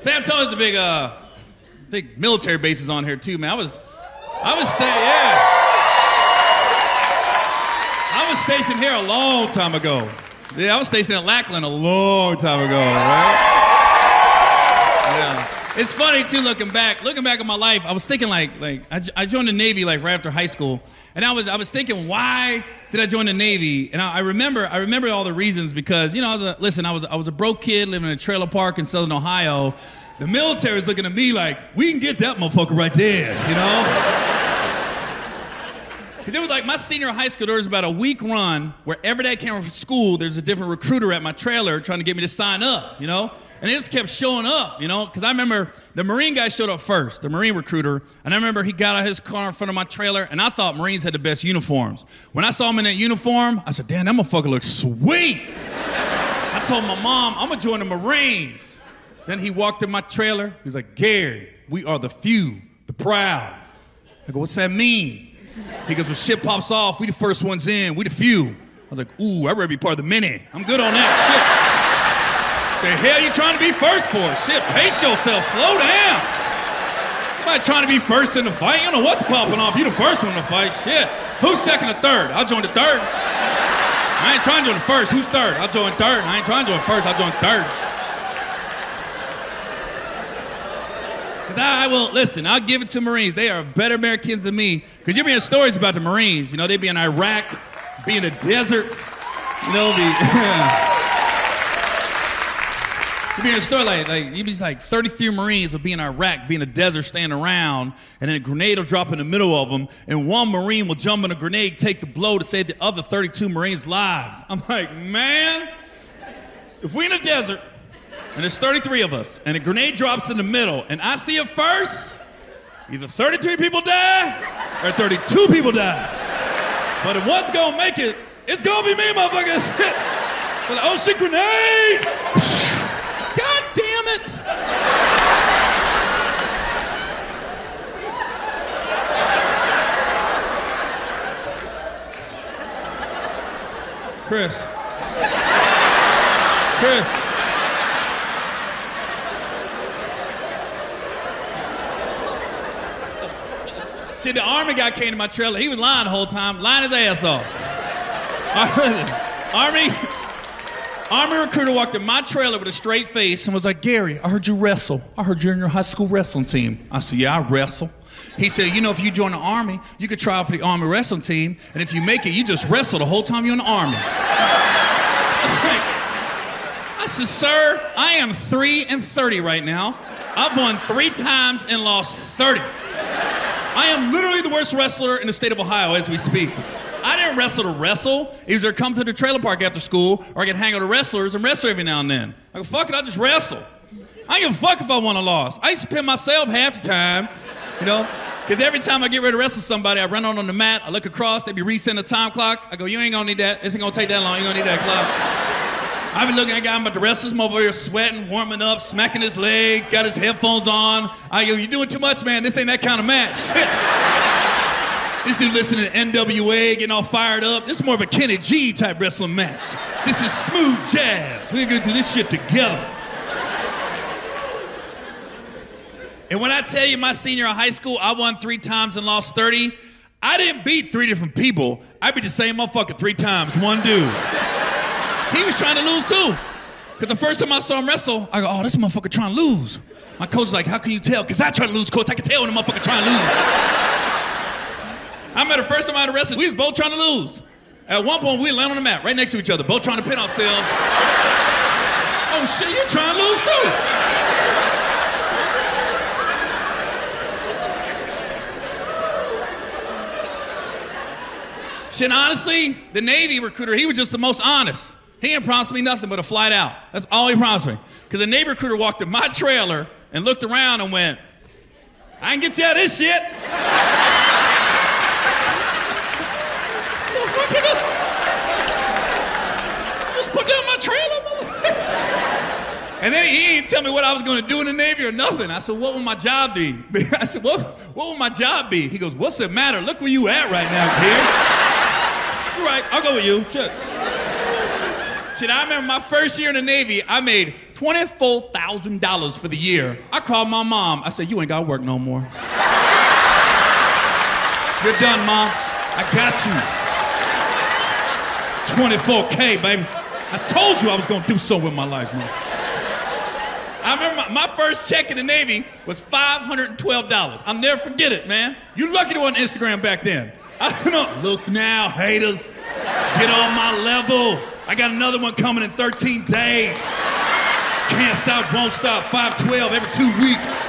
San Antonio's a big military bases on here too, man. I was stationed here a long time ago. Yeah, I was stationed at Lackland a long time ago, right? Yeah. It's funny too, looking back on my life. I was thinking like I joined the Navy like right after high school, and I was thinking, why did I join the Navy? And I remember all the reasons, because I was a broke kid living in a trailer park in Southern Ohio. The military was looking at me like, we can get that motherfucker right there, Because it was like my senior high school, there was about a week run where every day I came from school, there's a different recruiter at my trailer trying to get me to sign up, And they just kept showing up, Because I remember the Marine guy showed up first, the Marine recruiter, and I remember he got out of his car in front of my trailer, and I thought Marines had the best uniforms. When I saw him in that uniform, I said, damn, that motherfucker looks sweet. I told my mom, I'm going to join the Marines. Then he walked in my trailer. He was like, Gary, we are the few, the proud. I go, what's that mean? He goes, when shit pops off, we the first ones in, we the few. I was like, ooh, I'd rather be part of the many. I'm good on that shit. The hell you trying to be first for? Shit, pace yourself, slow down. Somebody trying to be first in the fight, you know what's popping off. You the first one to fight, shit. Who's second or third? I'll join the third. I ain't trying to join the first. Who's third? I'll join third. I ain't trying to join first. I'll join third. Listen, I'll give it to Marines. They are better Americans than me. Because you're hearing stories about the Marines. They be in Iraq, be in the desert. You'd be in a story you'd be like 33 Marines will be in Iraq, be in the desert, standing around, and then a grenade will drop in the middle of them, and one Marine will jump in a grenade, take the blow to save the other 32 Marines' lives. I'm like, man, if we're in a desert, and there's 33 of us, and a grenade drops in the middle, and I see it first, either 33 people die, or 32 people die. But if one's gonna make it, it's gonna be me, motherfuckers. Like, oh shit, grenade! God damn it! Chris. See, the Army guy came to my trailer. He was lying the whole time, lying his ass off. Army recruiter walked in my trailer with a straight face and was like, Gary, I heard you wrestle. I heard you're in your high school wrestling team. I said, yeah, I wrestle. He said, if you join the Army, you could try out for the Army wrestling team, and if you make it, you just wrestle the whole time you're in the Army. I said, sir, I am 3-30 right now. I've won 3 times and lost 30. I am literally the worst wrestler in the state of Ohio as we speak. I didn't wrestle to wrestle. Either come to the trailer park after school, or I could hang out with wrestlers and wrestle every now and then. I go, fuck it, I just wrestle. I ain't give a fuck if I won or lost. I used to pin myself half the time, because every time I get ready to wrestle somebody, I run on the mat, I look across, they be resetting the time clock. I go, you ain't gonna need that. This ain't gonna take that long. You ain't gonna need that clock. I be looking at a guy, I'm about to wrestle him over here, sweating, warming up, smacking his leg, got his headphones on. I go, you're doing too much, man. This ain't that kind of match. This dude listening to NWA, getting all fired up. This is more of a Kenny G type wrestling match. This is smooth jazz. We're gonna do this shit together. And when I tell you my senior year of high school, I won 3 times and lost 30, I didn't beat 3 different people. I beat the same motherfucker 3 times, one dude. He was trying to lose too. Because the first time I saw him wrestle, I go, oh, this motherfucker trying to lose. My coach was like, how can you tell? Because I try to lose, coach. I can tell when the motherfucker trying to lose. I remember the first time I had a wrestle, we was both trying to lose. At one point, we land on the mat right next to each other, both trying to pin ourselves. Oh shit, you're trying to lose too. Shit, honestly, the Navy recruiter, he was just the most honest. He didn't promise me nothing but a flight out. That's all he promised me. Because the Navy recruiter walked in my trailer and looked around and went, I can get you out of this shit. Just put down my trailer, motherfucker. And then he didn't tell me what I was going to do in the Navy or nothing. I said, what would my job be? I said, what would my job be? He goes, what's the matter? Look where you at right now, kid. You're right, I'll go with you. Shit, I remember my first year in the Navy, I made $24,000 for the year. I called my mom. I said, you ain't got to work no more. You're done, Mom. I got you. $24K, baby. I told you I was going to do something with my life, man. I remember my first check in the Navy was $512. I'll never forget it, man. You lucky to on Instagram back then. Look now, haters. Get on my level. I got another one coming in 13 days. Can't stop, won't stop. 512 every 2 weeks.